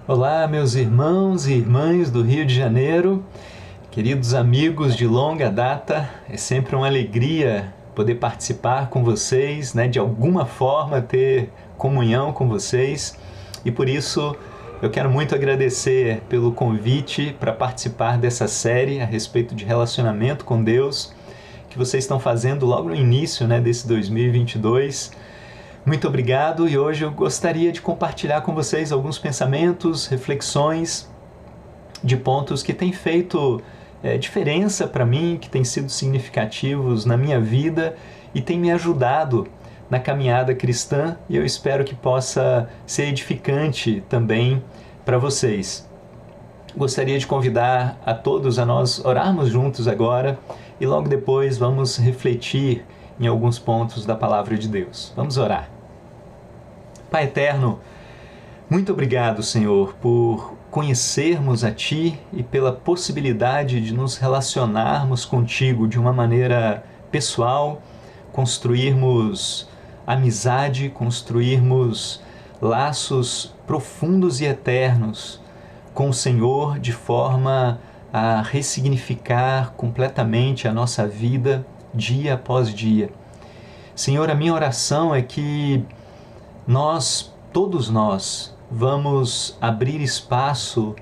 Olá, meus irmãos e irmãs do Rio de Janeiro, queridos amigos de longa data, é sempre uma alegria poder participar com vocês, de alguma forma ter comunhão com vocês, e por isso eu quero muito agradecer pelo convite para participar dessa série a respeito de relacionamento com Deus, que vocês estão fazendo logo no início desse 2022. Muito obrigado, e hoje eu gostaria de compartilhar com vocês alguns pensamentos, reflexões de pontos que têm feito diferença para mim, que têm sido significativos na minha vida e têm me ajudado na caminhada cristã, e eu espero que possa ser edificante também para vocês. Gostaria de convidar a todos a nós orarmos juntos agora e logo depois vamos refletir em alguns pontos da Palavra de Deus. Vamos orar. Pai eterno, muito obrigado, Senhor, por conhecermos a Ti e pela possibilidade de nos relacionarmos contigo de uma maneira pessoal, construirmos amizade, construirmos laços profundos e eternos com o Senhor, de forma a ressignificar completamente a nossa vida dia após dia. Senhor, a minha oração é que todos nós, vamos abrir espaço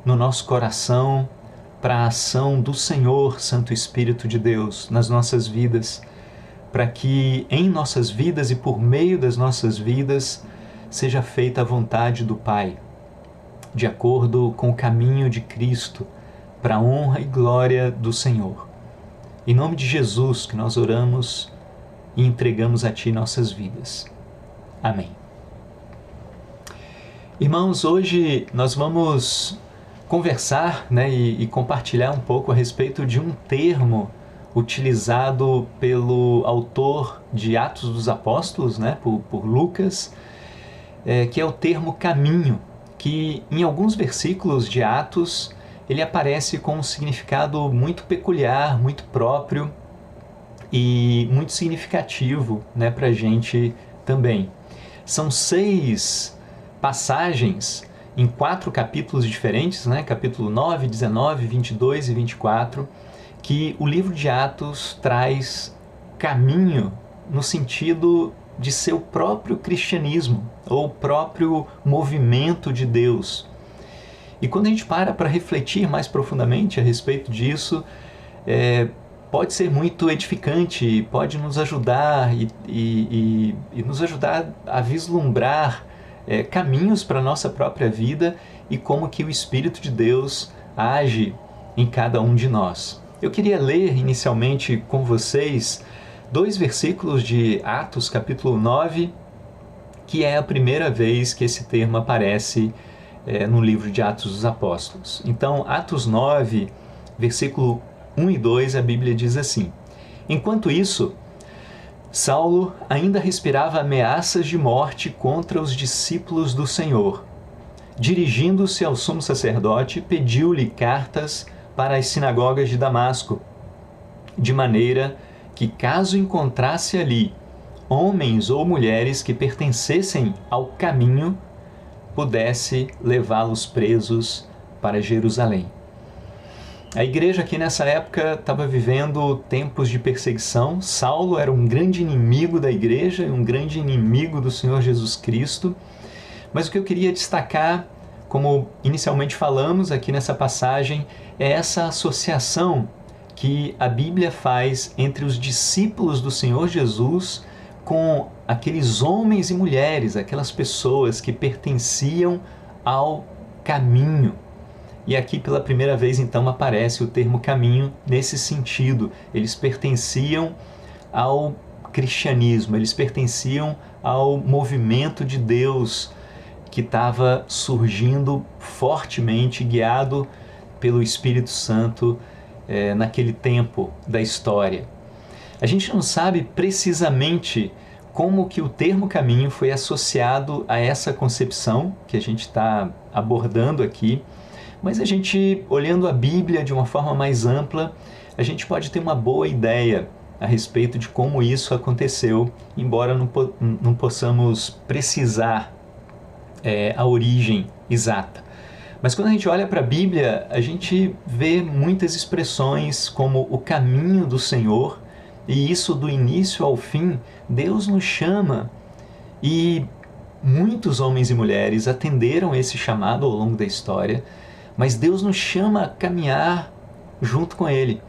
no nosso coração para a ação do Senhor, Santo Espírito de Deus, nas nossas vidas, para que em nossas vidas e por meio das nossas vidas seja feita a vontade do Pai, de acordo com o caminho de Cristo, para a honra e glória do Senhor. Em nome de Jesus que nós oramos e entregamos a Ti nossas vidas. Amém. Irmãos, hoje nós vamos conversar e compartilhar um pouco a respeito de um termo utilizado pelo autor de Atos dos Apóstolos, por Lucas, que é o termo caminho, que em alguns versículos de Atos ele aparece com um significado muito peculiar, muito próprio e muito significativo para a gente também. São 6 passagens em 4 capítulos diferentes, capítulo 9, 19, 22 e 24, que o livro de Atos traz caminho no sentido de ser o próprio cristianismo, ou o próprio movimento de Deus. E quando a gente para refletir mais profundamente a respeito disso, pode ser muito edificante, pode nos ajudar e nos ajudar a vislumbrar caminhos para a nossa própria vida e como que o Espírito de Deus age em cada um de nós. Eu queria ler inicialmente com vocês 2 versículos de Atos, capítulo 9, que é a primeira vez que esse termo aparece no livro de Atos dos Apóstolos. Então, Atos 9, versículo 1 e 2, a Bíblia diz assim: Enquanto isso, Saulo ainda respirava ameaças de morte contra os discípulos do Senhor. Dirigindo-se ao sumo sacerdote, pediu-lhe cartas para as sinagogas de Damasco, de maneira que, caso encontrasse ali homens ou mulheres que pertencessem ao caminho, pudesse levá-los presos para Jerusalém. A igreja aqui nessa época estava vivendo tempos de perseguição. Saulo era um grande inimigo da igreja e um grande inimigo do Senhor Jesus Cristo. Mas o que eu queria destacar, como inicialmente falamos aqui nessa passagem, é essa associação que a Bíblia faz entre os discípulos do Senhor Jesus com aqueles homens e mulheres, aquelas pessoas que pertenciam ao caminho. E aqui pela primeira vez então aparece o termo caminho nesse sentido. Eles pertenciam ao cristianismo, eles pertenciam ao movimento de Deus que estava surgindo fortemente, guiado pelo Espírito Santo naquele tempo da história. A gente não sabe precisamente como que o termo caminho foi associado a essa concepção que a gente está abordando aqui, mas a gente, olhando a Bíblia de uma forma mais ampla, a gente pode ter uma boa ideia a respeito de como isso aconteceu, embora não possamos precisar a origem exata. Mas quando a gente olha para a Bíblia, a gente vê muitas expressões como o caminho do Senhor, e isso do início ao fim, Deus nos chama, e muitos homens e mulheres atenderam esse chamado ao longo da história, mas Deus nos chama a caminhar junto com Ele,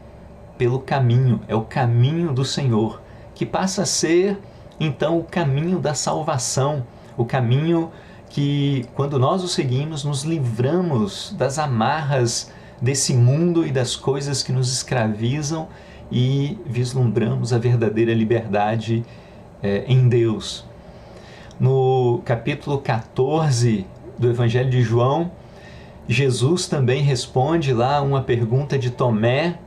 pelo caminho, é o caminho do Senhor, que passa a ser então o caminho da salvação, o caminho que, quando nós o seguimos, nos livramos das amarras desse mundo e das coisas que nos escravizam e vislumbramos a verdadeira liberdade em Deus. No capítulo 14 do Evangelho de João, Jesus também responde lá uma pergunta de Tomé,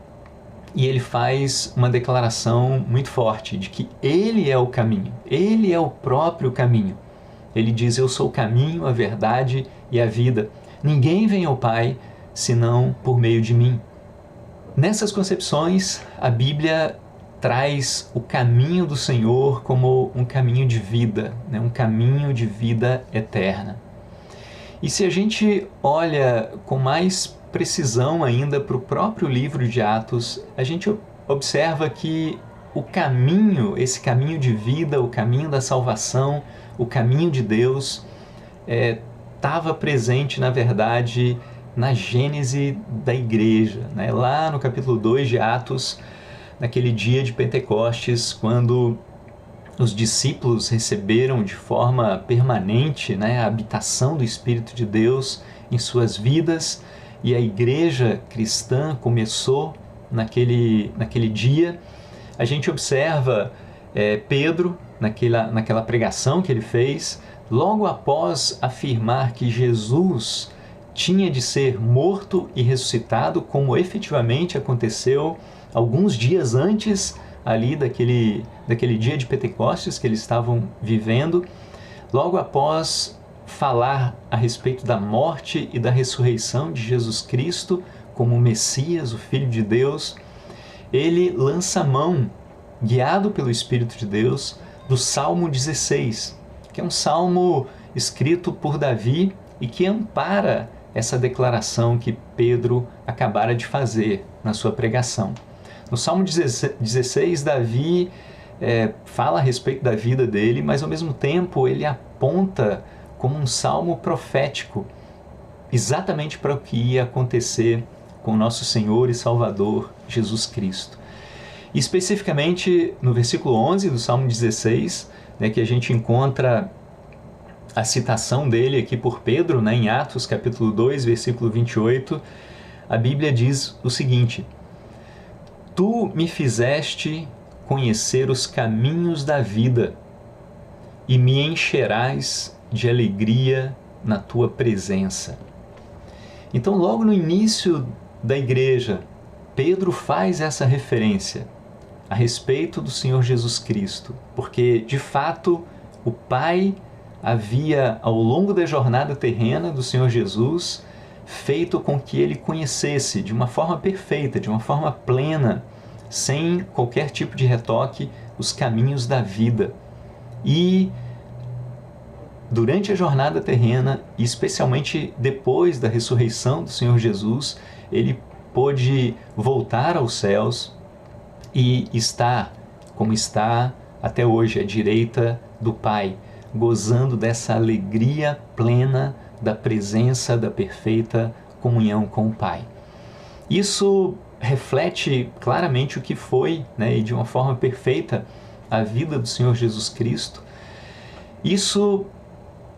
e ele faz uma declaração muito forte de que Ele é o caminho, Ele é o próprio caminho. Ele diz: eu sou o caminho, a verdade e a vida. Ninguém vem ao Pai senão por meio de mim. Nessas concepções, a Bíblia traz o caminho do Senhor como um caminho de vida, né? Um caminho de vida eterna. E se a gente olha com mais precisão ainda para o próprio livro de Atos, a gente observa que o caminho, esse caminho de vida, o caminho da salvação, o caminho de Deus, estava presente, na verdade, na gênese da igreja, né? Lá no capítulo 2 de Atos, naquele dia de Pentecostes, quando os discípulos receberam de forma permanente, né, a habitação do Espírito de Deus em suas vidas, e a igreja cristã começou naquele dia. A gente observa Pedro, naquela pregação que ele fez, logo após afirmar que Jesus tinha de ser morto e ressuscitado, como efetivamente aconteceu alguns dias antes ali daquele dia de Pentecostes que eles estavam vivendo. Logo após falar a respeito da morte e da ressurreição de Jesus Cristo como o Messias, o Filho de Deus, ele lança mão, guiado pelo Espírito de Deus, do Salmo 16, que é um salmo escrito por Davi e que ampara essa declaração que Pedro acabara de fazer na sua pregação. No Salmo 16, Davi fala a respeito da vida dele, mas ao mesmo tempo ele aponta como um salmo profético, exatamente para o que ia acontecer com nosso Senhor e Salvador Jesus Cristo. E especificamente no versículo 11 do Salmo 16, né, que a gente encontra a citação dele aqui por Pedro, né, em Atos capítulo 2, versículo 28, a Bíblia diz o seguinte: Tu me fizeste conhecer os caminhos da vida e me encherás de alegria na tua presença. Então, logo no início da igreja, Pedro faz essa referência a respeito do Senhor Jesus Cristo, porque, de fato, o Pai havia, ao longo da jornada terrena do Senhor Jesus, feito com que ele conhecesse de uma forma perfeita, de uma forma plena, sem qualquer tipo de retoque, os caminhos da vida. E durante a jornada terrena, e especialmente depois da ressurreição do Senhor Jesus, ele pôde voltar aos céus e estar, como está até hoje, à direita do Pai, gozando dessa alegria plena da presença, da perfeita comunhão com o Pai. Isso reflete claramente o que foi, né, e de uma forma perfeita, a vida do Senhor Jesus Cristo. Isso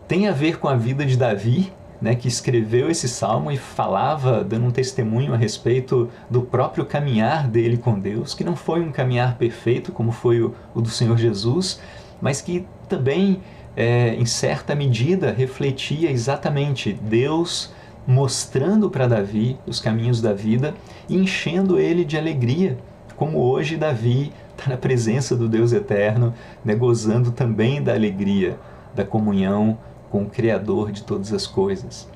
tem a ver com a vida de Davi, né, que escreveu esse salmo e falava, dando um testemunho a respeito do próprio caminhar dele com Deus, que não foi um caminhar perfeito como foi o do Senhor Jesus, mas que também, em certa medida, refletia exatamente Deus mostrando para Davi os caminhos da vida e enchendo ele de alegria, como hoje Davi está na presença do Deus eterno, né, gozando também da alegria, da comunhão com o Criador de todas as coisas.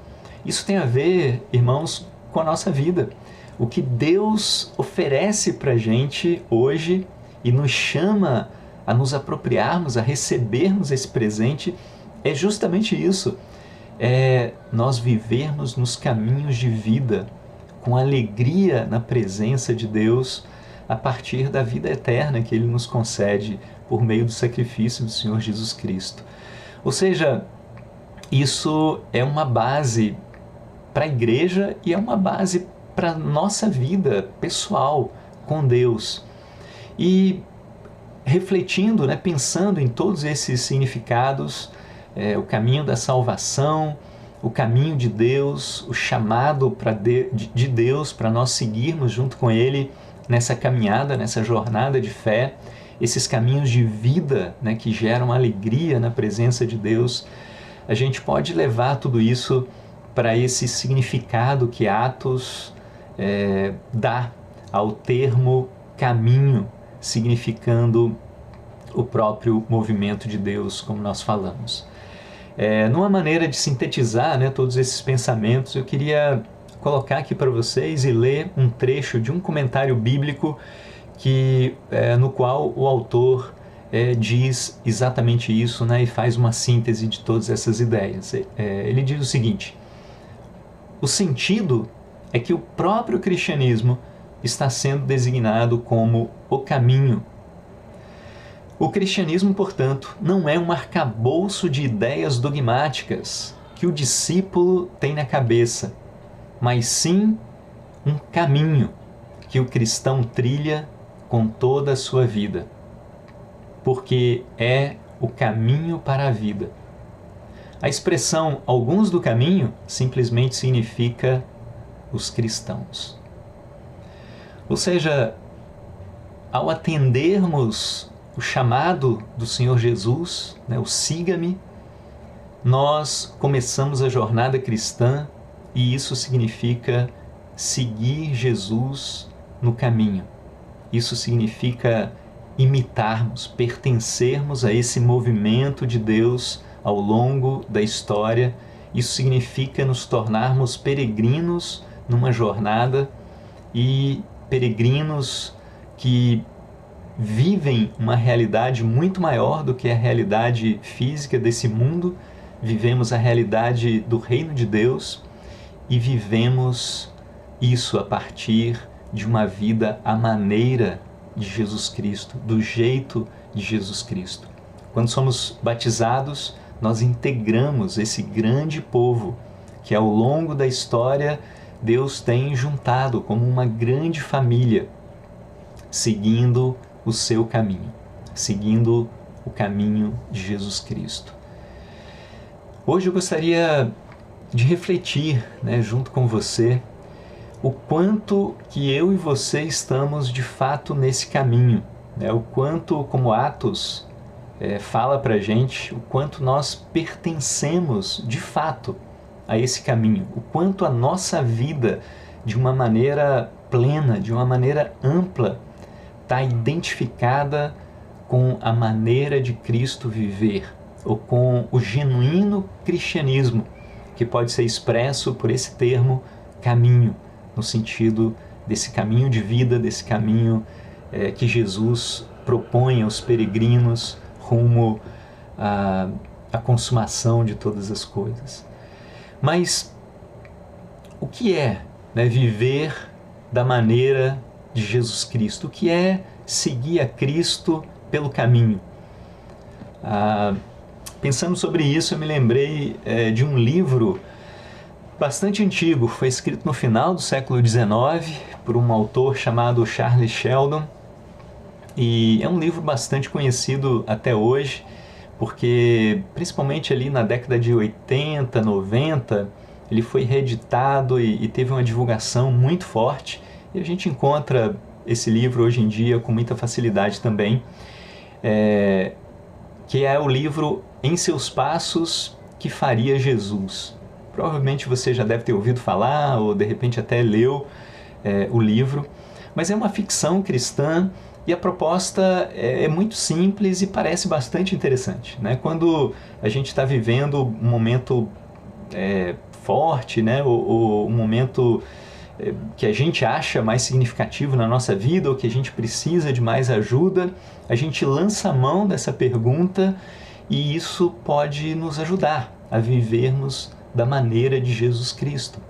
Isso tem a ver, irmãos, com a nossa vida. O que Deus oferece para a gente hoje e nos chama a nos apropriarmos, a recebermos esse presente, é justamente isso. é nós vivermos nos caminhos de vida, com alegria na presença de Deus, a partir da vida eterna que Ele nos concede por meio do sacrifício do Senhor Jesus Cristo. Ou seja, isso é uma base para a igreja e é uma base para a nossa vida pessoal com Deus. E refletindo, pensando em todos esses significados, o caminho da salvação, o caminho de Deus, o chamado de Deus para nós seguirmos junto com Ele nessa caminhada, nessa jornada de fé, esses caminhos de vida que geram alegria na presença de Deus, a gente pode levar tudo isso para esse significado que Atos dá ao termo caminho, significando o próprio movimento de Deus, como nós falamos. Numa maneira de sintetizar todos esses pensamentos, eu queria colocar aqui para vocês e ler um trecho de um comentário bíblico no qual o autor diz exatamente isso, e faz uma síntese de todas essas ideias. Ele diz o seguinte: o sentido é que o próprio cristianismo está sendo designado como o caminho. O cristianismo, portanto, não é um arcabouço de ideias dogmáticas que o discípulo tem na cabeça, mas sim um caminho que o cristão trilha com toda a sua vida, porque é o caminho para a vida. A expressão "alguns do caminho" simplesmente significa os cristãos. Ou seja, ao atendermos o chamado do Senhor Jesus, o siga-me, nós começamos a jornada cristã e isso significa seguir Jesus no caminho. Isso significa imitarmos, pertencermos a esse movimento de Deus ao longo da história. Isso significa nos tornarmos peregrinos numa jornada e peregrinos que vivem uma realidade muito maior do que a realidade física desse mundo. Vivemos a realidade do reino de Deus e vivemos isso a partir de uma vida à maneira de Jesus Cristo, do jeito de Jesus Cristo. Quando somos batizados, nós integramos esse grande povo que ao longo da história Deus tem juntado como uma grande família, seguindo o seu caminho, seguindo o caminho de Jesus Cristo. Hoje eu gostaria de refletir, junto com você, o quanto que eu e você estamos de fato nesse caminho, o quanto, como Atos fala para a gente, o quanto nós pertencemos de fato a esse caminho, o quanto a nossa vida, de uma maneira plena, de uma maneira ampla, está identificada com a maneira de Cristo viver, ou com o genuíno cristianismo, que pode ser expresso por esse termo caminho, no sentido desse caminho de vida, desse caminho que Jesus propõe aos peregrinos rumo à consumação de todas as coisas. Mas o que é viver da maneira de Jesus Cristo? O que é seguir a Cristo pelo caminho? Pensando sobre isso, eu me lembrei de um livro bastante antigo, foi escrito no final do século XIX por um autor chamado Charles Sheldon, e é um livro bastante conhecido até hoje, porque principalmente ali na década de 80, 90, ele foi reeditado e teve uma divulgação muito forte, e a gente encontra esse livro hoje em dia com muita facilidade também, que é o livro Em Seus Passos que Faria Jesus. Provavelmente você já deve ter ouvido falar, ou de repente até leu o livro, mas é uma ficção cristã e a proposta é muito simples e parece bastante interessante, Quando a gente está vivendo um momento forte, ou um momento que a gente acha mais significativo na nossa vida, ou que a gente precisa de mais ajuda, a gente lança a mão dessa pergunta e isso pode nos ajudar a vivermos da maneira de Jesus Cristo.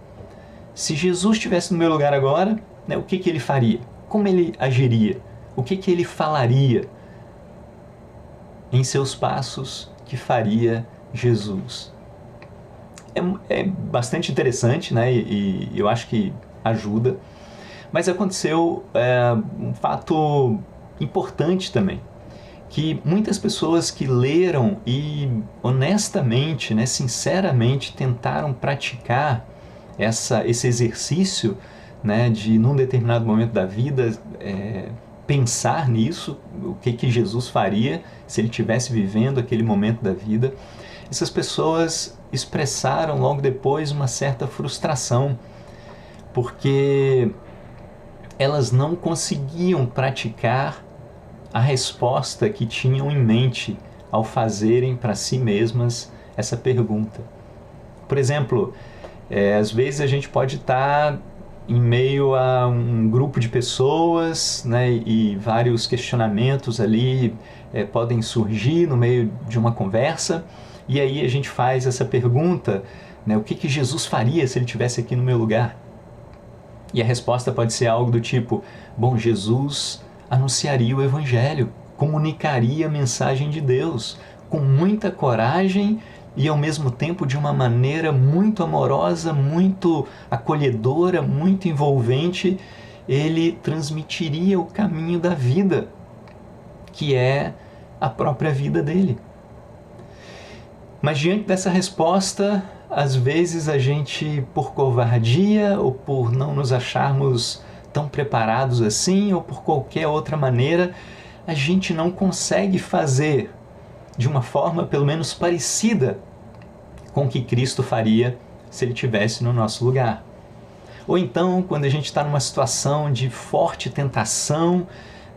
Se Jesus estivesse no meu lugar agora, né, o que ele faria? Como ele agiria? O que ele falaria em seus passos que faria Jesus? É bastante interessante, né? E eu acho que ajuda. Mas aconteceu um fato importante também, que muitas pessoas que leram e honestamente, né, sinceramente tentaram praticar esse exercício, né, de num determinado momento da vida pensar nisso, o que Jesus faria se ele estivesse vivendo aquele momento da vida. Essas pessoas expressaram logo depois uma certa frustração, porque elas não conseguiam praticar a resposta que tinham em mente ao fazerem para si mesmas essa pergunta. Por exemplo, às vezes a gente pode estar em meio a um grupo de pessoas, né, e vários questionamentos ali podem surgir no meio de uma conversa, e aí a gente faz essa pergunta, né, o que Jesus faria se ele estivesse aqui no meu lugar? E a resposta pode ser algo do tipo, bom, Jesus anunciaria o Evangelho, comunicaria a mensagem de Deus com muita coragem e ao mesmo tempo de uma maneira muito amorosa, muito acolhedora, muito envolvente. Ele transmitiria o caminho da vida, que é a própria vida dele. Mas diante dessa resposta, às vezes a gente, por covardia ou por não nos acharmos tão preparados assim, ou por qualquer outra maneira, a gente não consegue fazer de uma forma pelo menos parecida com o que Cristo faria se ele estivesse no nosso lugar. Ou então, quando a gente está numa situação de forte tentação,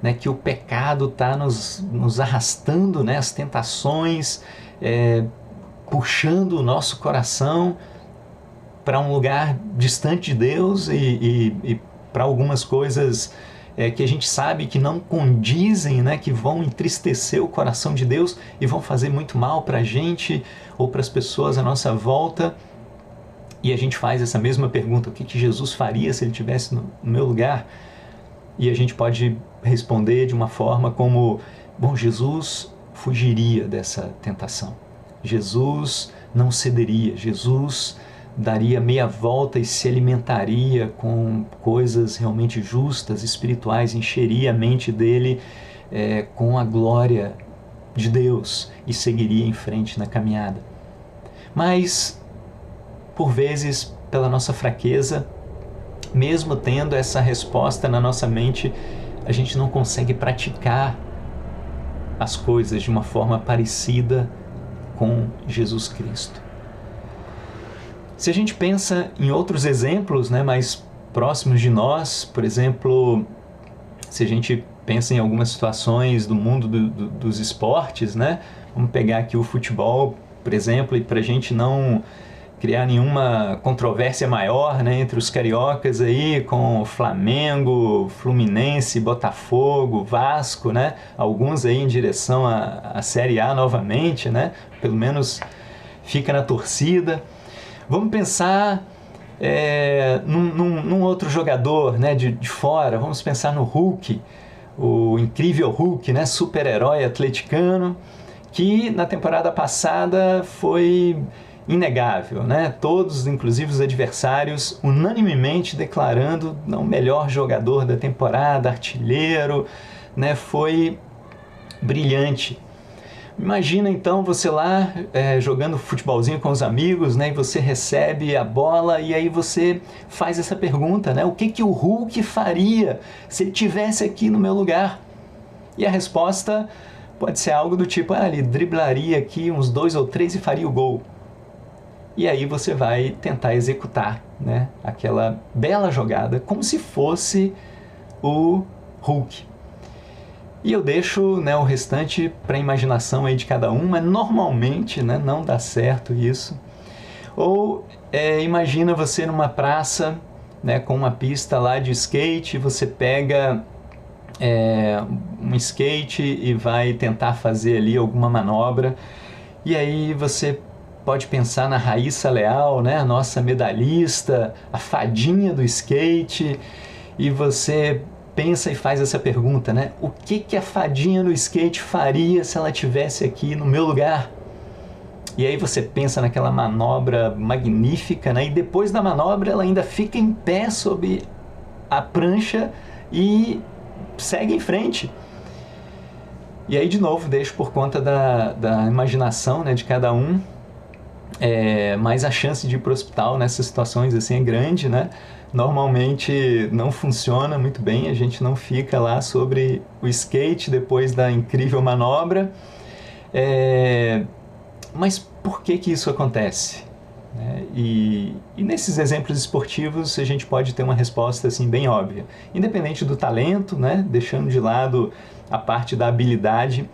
né, que o pecado está nos arrastando, né, as tentações, puxando o nosso coração para um lugar distante de Deus e para algumas coisas que a gente sabe que não condizem, né, que vão entristecer o coração de Deus e vão fazer muito mal para a gente ou para as pessoas à nossa volta. E a gente faz essa mesma pergunta, o que Jesus faria se ele estivesse no meu lugar? E a gente pode responder de uma forma como, bom, Jesus fugiria dessa tentação. Jesus não cederia, Jesus daria meia volta e se alimentaria com coisas realmente justas, espirituais, encheria a mente dele com a glória de Deus e seguiria em frente na caminhada. Mas, por vezes, pela nossa fraqueza, mesmo tendo essa resposta na nossa mente, a gente não consegue praticar as coisas de uma forma parecida com Jesus Cristo. Se a gente pensa em outros exemplos, né, mais próximos de nós, por exemplo, se a gente pensa em algumas situações do mundo dos esportes, né, vamos pegar aqui o futebol, por exemplo, e para a gente não criar nenhuma controvérsia maior, né, entre os cariocas aí, com Flamengo, Fluminense, Botafogo, Vasco, né, alguns aí em direção à Série A novamente, né, pelo menos fica na torcida. Vamos pensar num outro jogador, né, de fora, vamos pensar no Hulk, o incrível Hulk, né, super-herói atleticano, que na temporada passada foi inegável, né? Todos, inclusive os adversários, unanimemente declarando o melhor jogador da temporada, artilheiro, né? Foi brilhante. Imagina então você lá jogando futebolzinho com os amigos, né? E você recebe a bola e aí você faz essa pergunta, né? O que o Hulk faria se ele estivesse aqui no meu lugar? E a resposta pode ser algo do tipo, ele driblaria aqui uns 2 ou 3 e faria o gol. E aí você vai tentar executar, né, aquela bela jogada como se fosse o Hulk. E eu deixo, né, o restante para a imaginação aí de cada um, mas normalmente, né, não dá certo isso. Ou imagina você numa praça, né, com uma pista lá de skate, você pega um skate e vai tentar fazer ali alguma manobra, e aí você pode pensar na Raíssa Leal, né? A nossa medalhista, a fadinha do skate, e você pensa e faz essa pergunta, né? O que a fadinha do skate faria se ela estivesse aqui no meu lugar? E aí você pensa naquela manobra magnífica, né? E depois da manobra ela ainda fica em pé sob a prancha e segue em frente. E aí, de novo, deixo por conta da imaginação, né, de cada um, mas a chance de ir para o hospital nessas situações assim é grande, né? Normalmente não funciona muito bem, a gente não fica lá sobre o skate depois da incrível manobra. Mas por que isso acontece? E nesses exemplos esportivos a gente pode ter uma resposta assim bem óbvia. Independente do talento, né, deixando de lado a parte da habilidade,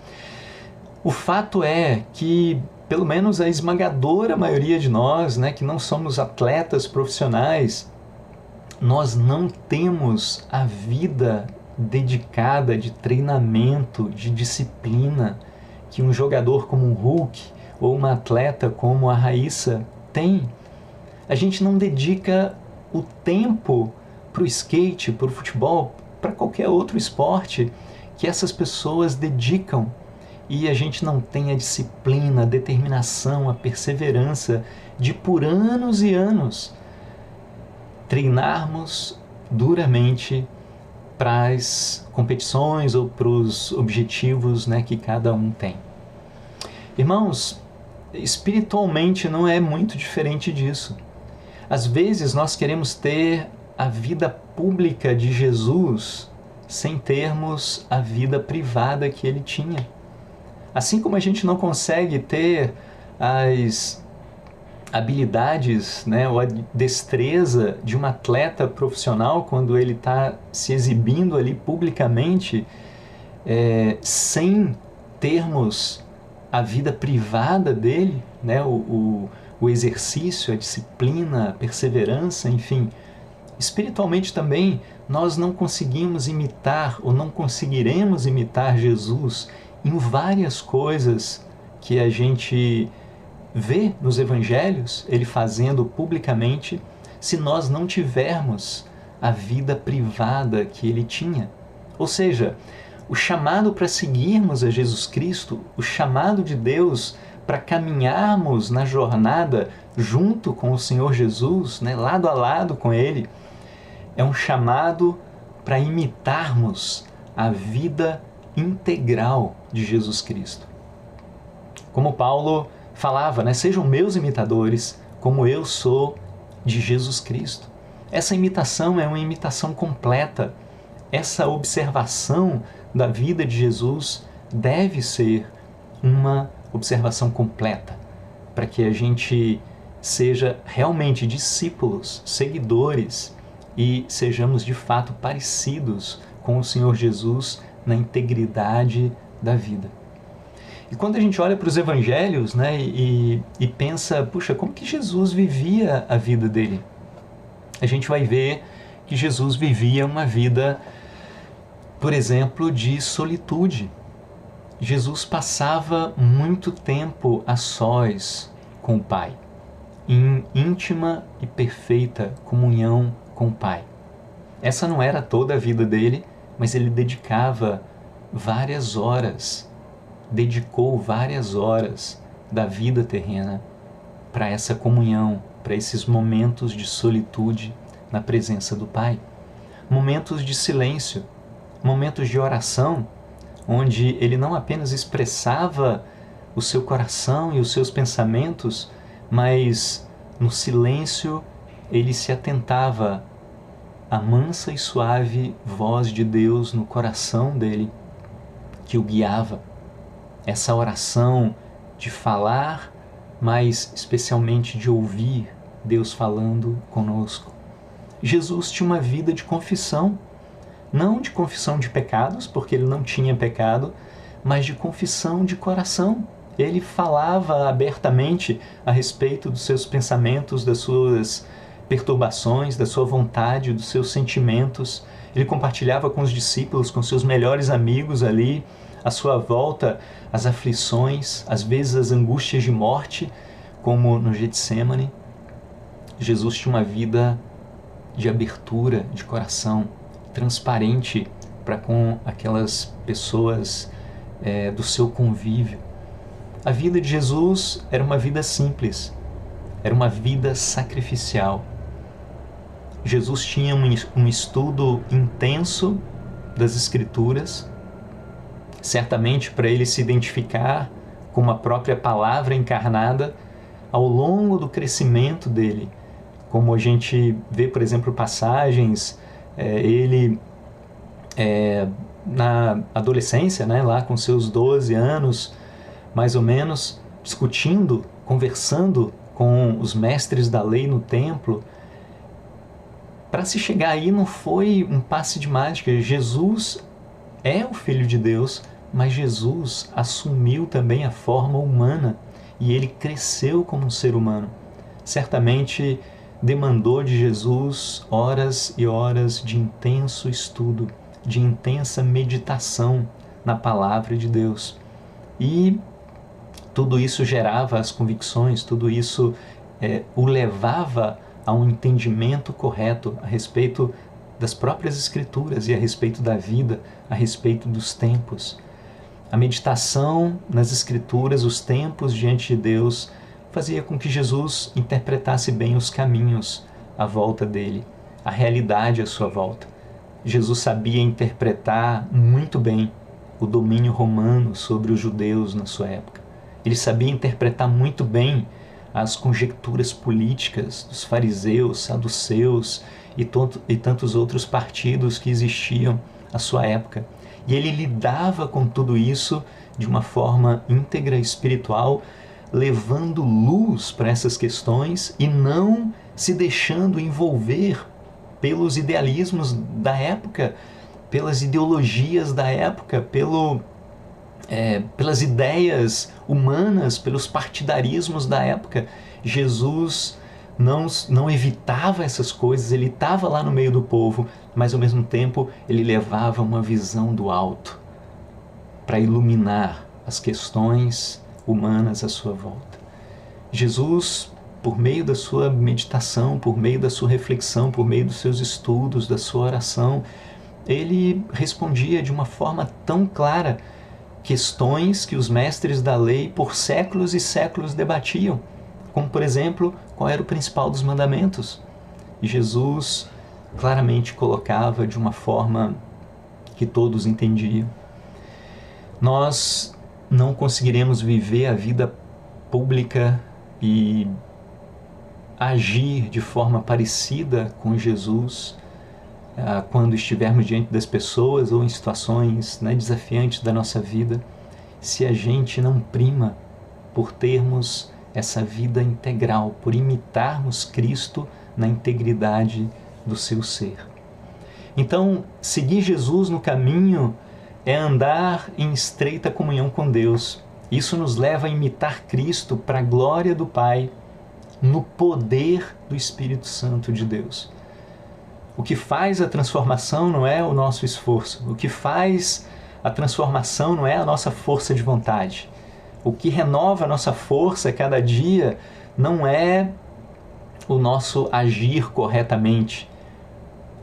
o fato é que pelo menos a esmagadora maioria de nós, né, que não somos atletas profissionais, nós não temos a vida dedicada de treinamento, de disciplina que um jogador como um Hulk ou uma atleta como a Raíssa tem. A gente não dedica o tempo para o skate, para o futebol, para qualquer outro esporte que essas pessoas dedicam. E a gente não tem a disciplina, a determinação, a perseverança de por anos e anos treinarmos duramente para as competições ou para os objetivos, né, que cada um tem. Irmãos, espiritualmente não é muito diferente disso. Às vezes nós queremos ter a vida pública de Jesus sem termos a vida privada que ele tinha. Assim como a gente não consegue ter as habilidades, né, ou a destreza de um atleta profissional quando ele está se exibindo ali publicamente, sem termos a vida privada dele, né, o exercício, a disciplina, a perseverança, enfim. Espiritualmente também, nós não conseguimos imitar ou não conseguiremos imitar Jesus em várias coisas que a gente vê nos evangelhos, ele fazendo publicamente, se nós não tivermos a vida privada que ele tinha. Ou seja, o chamado para seguirmos a Jesus Cristo, o chamado de Deus para caminharmos na jornada junto com o Senhor Jesus, né, lado a lado com ele, é um chamado para imitarmos a vida integral de Jesus Cristo. Como Paulo falava, né, sejam meus imitadores, como eu sou de Jesus Cristo. Essa imitação é uma imitação completa. Essa observação da vida de Jesus deve ser uma observação completa, para que a gente seja realmente discípulos, seguidores e sejamos de fato parecidos com o Senhor Jesus na integridade da vida. E quando a gente olha para os evangelhos, né, e pensa, puxa, como que Jesus vivia a vida dele? A gente vai ver que Jesus vivia uma vida, por exemplo, de solitude. Jesus passava muito tempo a sós com o Pai, em íntima e perfeita comunhão com o Pai. Essa não era toda a vida dele, mas ele dedicou várias horas da vida terrena para essa comunhão, para esses momentos de solitude na presença do Pai. Momentos de silêncio, momentos de oração, onde ele não apenas expressava o seu coração e os seus pensamentos, mas no silêncio ele se atentava à mansa e suave voz de Deus no coração dele, que o guiava. Essa oração de falar, mas especialmente de ouvir Deus falando conosco. Jesus tinha uma vida de confissão, não de confissão de pecados, porque ele não tinha pecado, mas de confissão de coração. Ele falava abertamente a respeito dos seus pensamentos, das suas perturbações, da sua vontade, dos seus sentimentos. Ele compartilhava com os discípulos, com seus melhores amigos ali, à sua volta, as aflições, às vezes as angústias de morte, como no Getsemane, Jesus tinha uma vida de abertura de coração, transparente para com aquelas pessoas do seu convívio. A vida de Jesus era uma vida simples, era uma vida sacrificial. Jesus tinha um estudo intenso das Escrituras, certamente para ele se identificar com a própria palavra encarnada ao longo do crescimento dele. Como a gente vê, por exemplo, passagens, ele na adolescência, né, lá com seus 12 anos, mais ou menos, discutindo, conversando com os mestres da lei no templo. Para se chegar aí não foi um passe de mágica. Jesus é o Filho de Deus, mas Jesus assumiu também a forma humana e ele cresceu como um ser humano. Certamente demandou de Jesus horas e horas de intenso estudo, de intensa meditação na palavra de Deus. E tudo isso gerava as convicções, tudo isso o levava a um entendimento correto a respeito das próprias Escrituras e a respeito da vida, a respeito dos tempos. A meditação nas Escrituras, os tempos diante de Deus, fazia com que Jesus interpretasse bem os caminhos à volta dele, a realidade à sua volta. Jesus sabia interpretar muito bem o domínio romano sobre os judeus na sua época. Ele sabia interpretar muito bem as conjecturas políticas dos fariseus, saduceus e tantos outros partidos que existiam à sua época. E ele lidava com tudo isso de uma forma íntegra, espiritual, levando luz para essas questões e não se deixando envolver pelos idealismos da época, pelas ideologias da época, pelas ideias humanas, pelos partidarismos da época. Jesus não evitava essas coisas, ele estava lá no meio do povo, mas ao mesmo tempo ele levava uma visão do alto para iluminar as questões humanas à sua volta. Jesus, por meio da sua meditação, por meio da sua reflexão, por meio dos seus estudos, da sua oração, ele respondia de uma forma tão clara questões que os mestres da lei por séculos e séculos debatiam, como, por exemplo, qual era o principal dos mandamentos. E Jesus claramente colocava de uma forma que todos entendiam. Nós não conseguiremos viver a vida pública e agir de forma parecida com Jesus quando estivermos diante das pessoas ou em situações desafiantes da nossa vida, se a gente não prima por termos essa vida integral, por imitarmos Cristo na integridade do seu ser. Então, seguir Jesus no caminho é andar em estreita comunhão com Deus. Isso nos leva a imitar Cristo para a glória do Pai, no poder do Espírito Santo de Deus. O que faz a transformação não é o nosso esforço. O que faz a transformação não é a nossa força de vontade. O que renova a nossa força cada dia não é o nosso agir corretamente.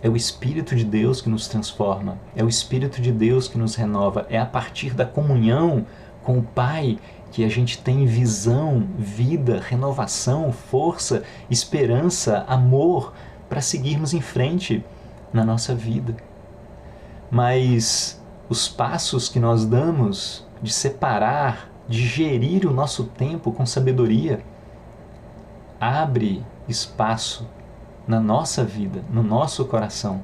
É o Espírito de Deus que nos transforma. É o Espírito de Deus que nos renova. É a partir da comunhão com o Pai que a gente tem visão, vida, renovação, força, esperança, amor para seguirmos em frente na nossa vida. Mas os passos que nós damos de separar, de gerir o nosso tempo com sabedoria, abre espaço na nossa vida, no nosso coração,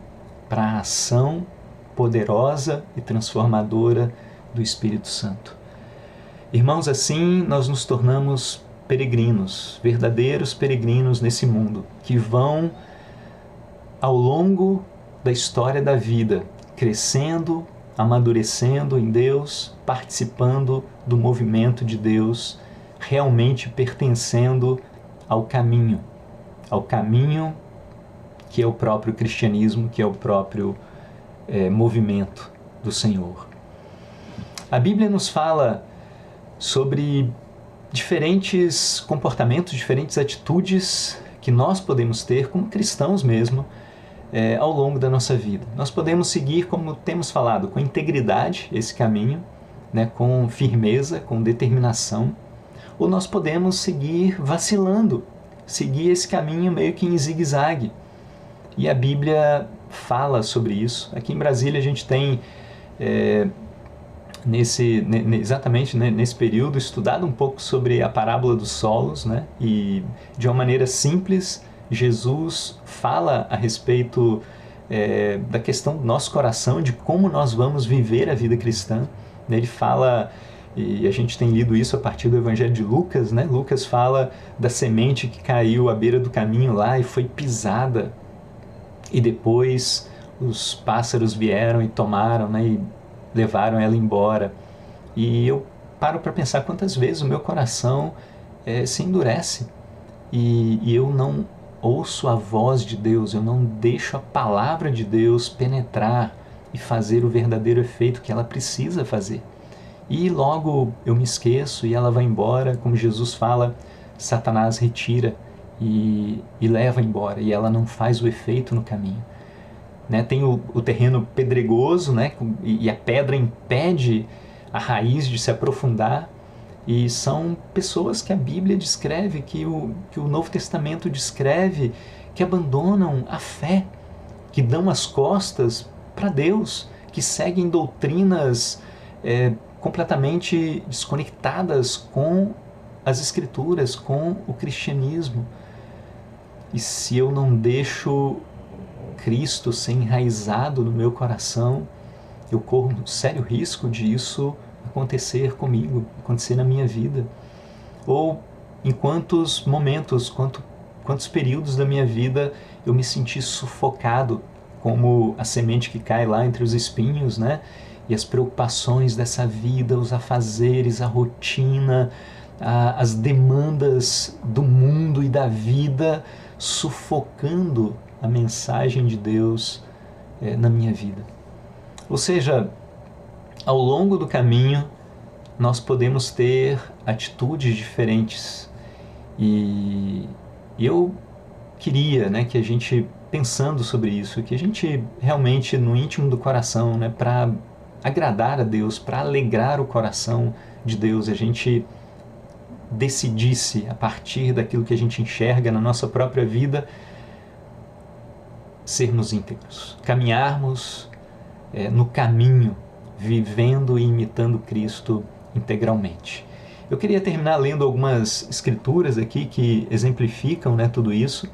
para a ação poderosa e transformadora do Espírito Santo. Irmãos, assim nós nos tornamos peregrinos, verdadeiros peregrinos nesse mundo, que vão ao longo da história da vida, crescendo, amadurecendo em Deus, participando do movimento de Deus, realmente pertencendo ao caminho que é o próprio cristianismo, que é o próprio movimento do Senhor. A Bíblia nos fala sobre diferentes comportamentos, diferentes atitudes que nós podemos ter como cristãos mesmo ao longo da nossa vida. Nós podemos seguir, como temos falado, com integridade esse caminho, né, com firmeza, com determinação, ou nós podemos seguir vacilando, seguir esse caminho meio que em zigue-zague. E a Bíblia fala sobre isso. Aqui em Brasília a gente tem, exatamente nesse período, estudado um pouco sobre a parábola dos solos, né? E de uma maneira simples, Jesus fala a respeito da questão do nosso coração, de como nós vamos viver a vida cristã. Ele fala, e a gente tem lido isso a partir do Evangelho de Lucas, né? Lucas fala da semente que caiu à beira do caminho lá e foi pisada, e depois os pássaros vieram e tomaram, né? E levaram ela embora. E eu paro para pensar quantas vezes o meu coração se endurece e eu não ouço a voz de Deus, eu não deixo a palavra de Deus penetrar e fazer o verdadeiro efeito que ela precisa fazer. E logo eu me esqueço e ela vai embora, como Jesus fala, Satanás retira e leva embora, e ela não faz o efeito no caminho. Né? Tem o terreno pedregoso, né? E a pedra impede a raiz de se aprofundar, e são pessoas que a Bíblia descreve, que o Novo Testamento descreve, que abandonam a fé, que dão as costas para Deus, que seguem doutrinas completamente desconectadas com as Escrituras, com o cristianismo. E se eu não deixo Cristo ser enraizado no meu coração, eu corro um sério risco de isso acontecer comigo, acontecer na minha vida. Ou em quantos momentos, quantos períodos da minha vida eu me senti sufocado, como a semente que cai lá entre os espinhos, né? E as preocupações dessa vida, os afazeres, a rotina, as demandas do mundo e da vida, sufocando a mensagem de Deus na minha vida. Ou seja, ao longo do caminho, nós podemos ter atitudes diferentes. E eu queria, né, que a gente, pensando sobre isso, que a gente realmente, no íntimo do coração, né, para agradar a Deus, para alegrar o coração de Deus, a gente decidisse, a partir daquilo que a gente enxerga na nossa própria vida, sermos íntegros, caminharmos no caminho, vivendo e imitando Cristo integralmente. Eu queria terminar lendo algumas escrituras aqui que exemplificam, né, tudo isso.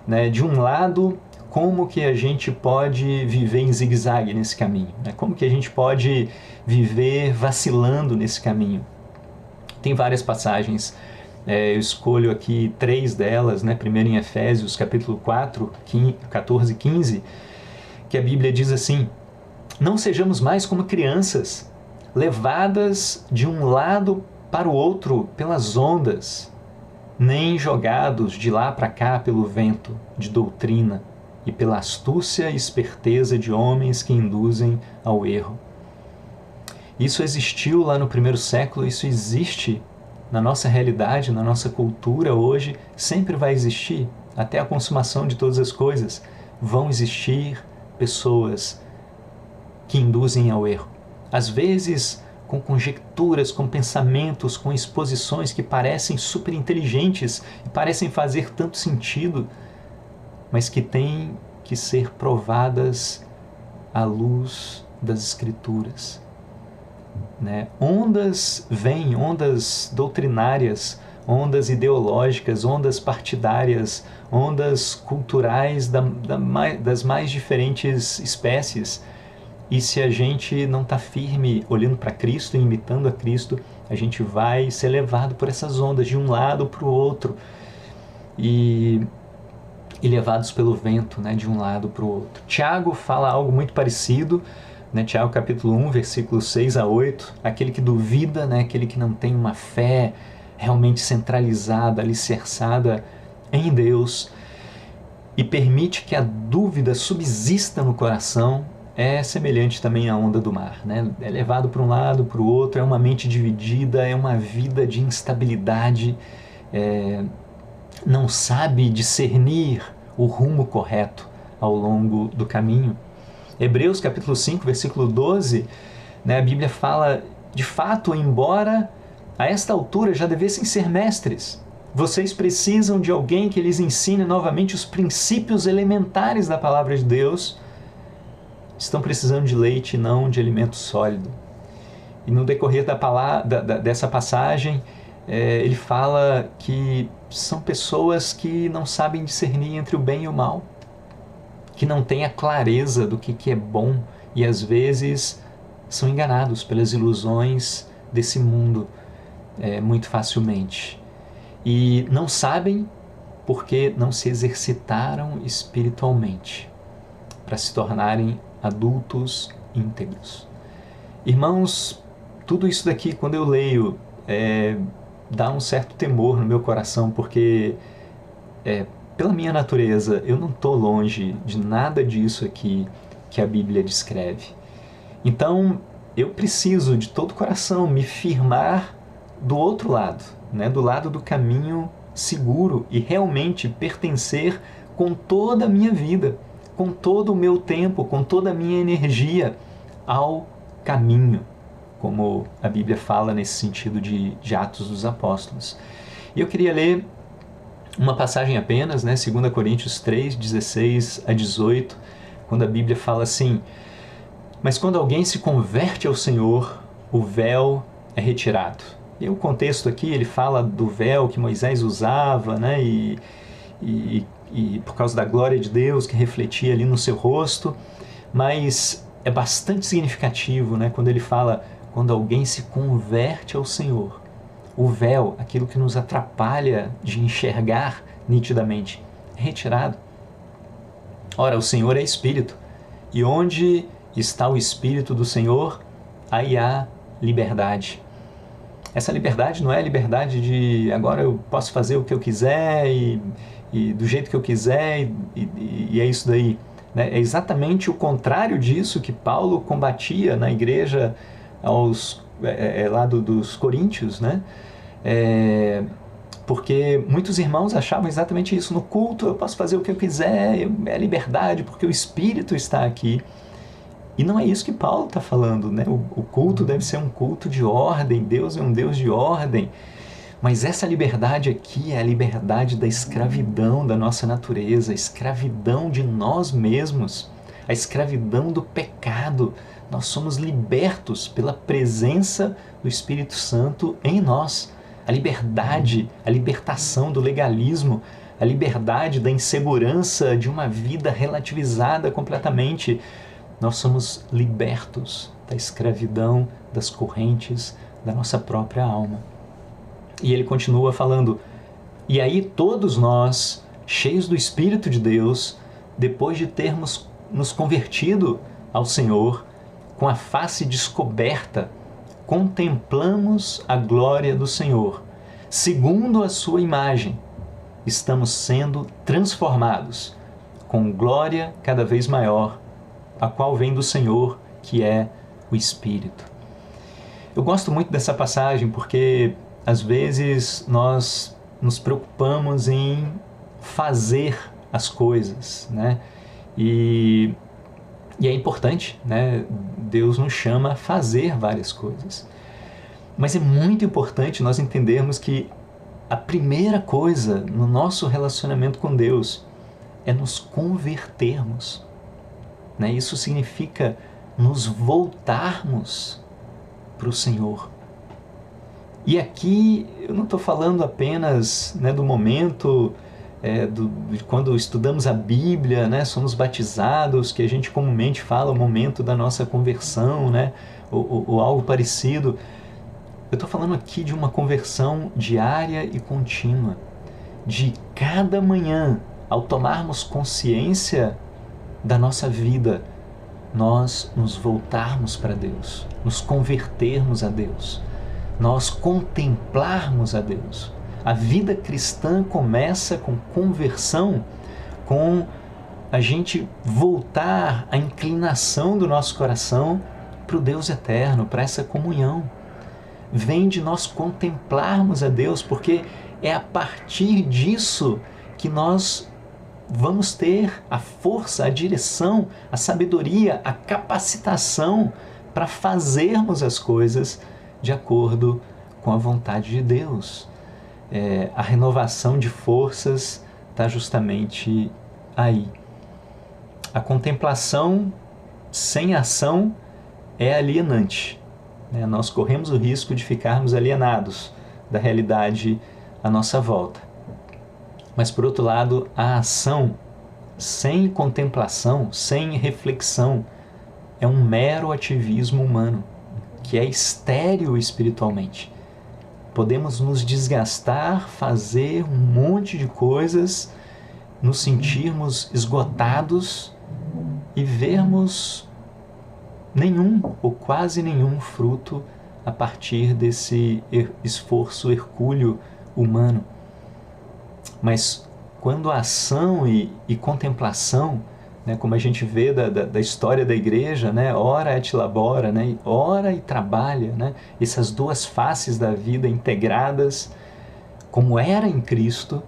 Né? De um lado, como que a gente pode viver em zigue-zague nesse caminho? Né? Como que a gente pode viver vacilando nesse caminho? Tem várias passagens. Eu escolho aqui 3 delas, né? Primeiro em Efésios, capítulo 4, 14 e 15, que a Bíblia diz assim: não sejamos mais como crianças, levadas de um lado para o outro pelas ondas, nem jogados de lá para cá pelo vento de doutrina e pela astúcia e esperteza de homens que induzem ao erro. Isso existiu lá no primeiro século, isso existe na nossa realidade, na nossa cultura hoje, sempre vai existir, até a consumação de todas as coisas. Vão existir pessoas que induzem ao erro. Às vezes com conjecturas, com pensamentos, com exposições que parecem super inteligentes e parecem fazer tanto sentido, mas que têm que ser provadas à luz das Escrituras. Né? Ondas vêm, ondas doutrinárias, ondas ideológicas, ondas partidárias, ondas culturais das mais diferentes espécies. E se a gente não está firme olhando para Cristo e imitando a Cristo, a gente vai ser levado por essas ondas de um lado para o outro e levados pelo vento, né, de um lado para o outro. Tiago fala algo muito parecido, né, Tiago capítulo 1, versículos 6 a 8, aquele que duvida, né, aquele que não tem uma fé realmente centralizada, alicerçada em Deus e permite que a dúvida subsista no coração, é semelhante também à onda do mar, né? É levado para um lado, para o outro, é uma mente dividida, é uma vida de instabilidade, não sabe discernir o rumo correto ao longo do caminho. Hebreus capítulo 5, versículo 12, né, a Bíblia fala, de fato, embora a esta altura já devessem ser mestres, vocês precisam de alguém que lhes ensine novamente os princípios elementares da palavra de Deus. Estão precisando de leite e não de alimento sólido. E no decorrer dessa passagem, ele fala que são pessoas que não sabem discernir entre o bem e o mal, que não têm a clareza do que é bom e às vezes são enganados pelas ilusões desse mundo muito facilmente. E não sabem porque não se exercitaram espiritualmente para se tornarem adultos íntegros. Irmãos, tudo isso daqui, quando eu leio, dá um certo temor no meu coração, porque pela minha natureza, eu não estou longe de nada disso aqui que a Bíblia descreve. Então, eu preciso de todo o coração me firmar do outro lado, né? Do lado do caminho seguro e realmente pertencer com toda a minha vida, com todo o meu tempo, com toda a minha energia ao caminho, como a Bíblia fala nesse sentido de Atos dos Apóstolos. E eu queria ler uma passagem apenas, né? 2 Coríntios 3, 16 a 18, quando a Bíblia fala assim: mas quando alguém se converte ao Senhor, o véu é retirado. E o contexto aqui, ele fala do véu que Moisés usava, né? E por causa da glória de Deus que refletia ali no seu rosto, mas é bastante significativo, né? Quando ele fala, quando alguém se converte ao Senhor, o véu, aquilo que nos atrapalha de enxergar nitidamente, é retirado. Ora, o Senhor é Espírito, e onde está o Espírito do Senhor, aí há liberdade. Essa liberdade não é a liberdade de agora eu posso fazer o que eu quiser e do jeito que eu quiser e é isso daí, né? É exatamente o contrário disso que Paulo combatia na igreja lá dos Coríntios, né? Porque muitos irmãos achavam exatamente isso. No culto eu posso fazer o que eu quiser, é liberdade porque o Espírito está aqui. E não é isso que Paulo está falando, né? O culto deve ser um culto de ordem, Deus é um Deus de ordem. Mas essa liberdade aqui é a liberdade da escravidão da nossa natureza, a escravidão de nós mesmos, a escravidão do pecado. Nós somos libertos pela presença do Espírito Santo em nós. A liberdade, a libertação do legalismo, a liberdade da insegurança de uma vida relativizada completamente. Nós somos libertos da escravidão, das correntes da nossa própria alma. E ele continua falando, e aí todos nós, cheios do Espírito de Deus, depois de termos nos convertido ao Senhor, com a face descoberta, contemplamos a glória do Senhor, segundo a sua imagem, estamos sendo transformados com glória cada vez maior, a qual vem do Senhor, que é o Espírito. Eu gosto muito dessa passagem porque, às vezes, nós nos preocupamos em fazer as coisas, né? E é importante, né? Deus nos chama a fazer várias coisas. Mas é muito importante nós entendermos que a primeira coisa no nosso relacionamento com Deus é nos convertermos. Né? Isso significa nos voltarmos para o Senhor. E aqui eu não estou falando apenas, né, do momento de quando estudamos a Bíblia, né, somos batizados, que a gente comumente fala o momento da nossa conversão, né, ou algo parecido. Eu estou falando aqui de uma conversão diária e contínua, de cada manhã, ao tomarmos consciência da nossa vida, nós nos voltarmos para Deus, nos convertermos a Deus, nós contemplarmos a Deus. A vida cristã começa com conversão, com a gente voltar a inclinação do nosso coração para o Deus eterno, para essa comunhão. Vem de nós contemplarmos a Deus, porque é a partir disso que nós vamos ter a força, a direção, a sabedoria, a capacitação para fazermos as coisas de acordo com a vontade de Deus. A renovação de forças está justamente aí. A contemplação sem ação é alienante, né? Nós corremos o risco de ficarmos alienados da realidade à nossa volta. Mas, por outro lado, a ação sem contemplação, sem reflexão, é um mero ativismo humano, que é estéril espiritualmente. Podemos nos desgastar, fazer um monte de coisas, nos sentirmos esgotados e vermos nenhum ou quase nenhum fruto a partir desse esforço hercúleo humano. Mas quando a ação e contemplação, né, como a gente vê da história da igreja, né, ora et labora, né, ora e trabalha, né, essas duas faces da vida integradas, como era em Cristo,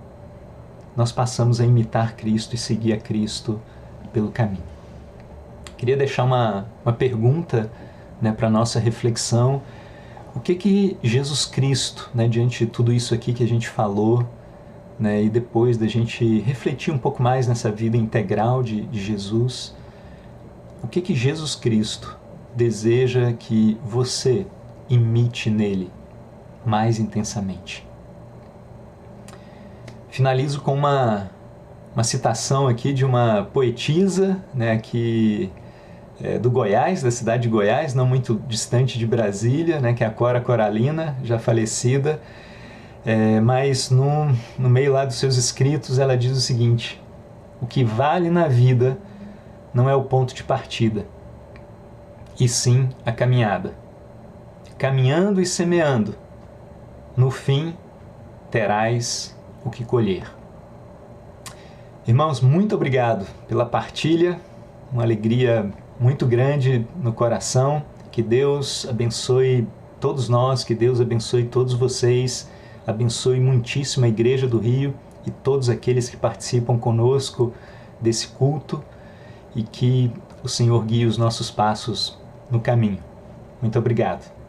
nós passamos a imitar Cristo e seguir a Cristo pelo caminho. Queria deixar uma pergunta, né, para a nossa reflexão. O que Jesus Cristo, né, diante de tudo isso aqui que a gente falou, né, e depois da gente refletir um pouco mais nessa vida integral de Jesus, o que Jesus Cristo deseja que você imite nele mais intensamente? Finalizo com uma citação aqui de uma poetisa, né, do Goiás, da cidade de Goiás, não muito distante de Brasília, né, que é a Cora Coralina, já falecida. Mas no meio lá dos seus escritos ela diz o seguinte: o que vale na vida não é o ponto de partida, e sim a caminhada. Caminhando e semeando, no fim terás o que colher. Irmãos, muito obrigado pela partilha, uma alegria muito grande no coração. Que Deus abençoe todos nós, que Deus abençoe todos vocês, abençoe muitíssimo a Igreja do Rio e todos aqueles que participam conosco desse culto, e que o Senhor guie os nossos passos no caminho. Muito obrigado.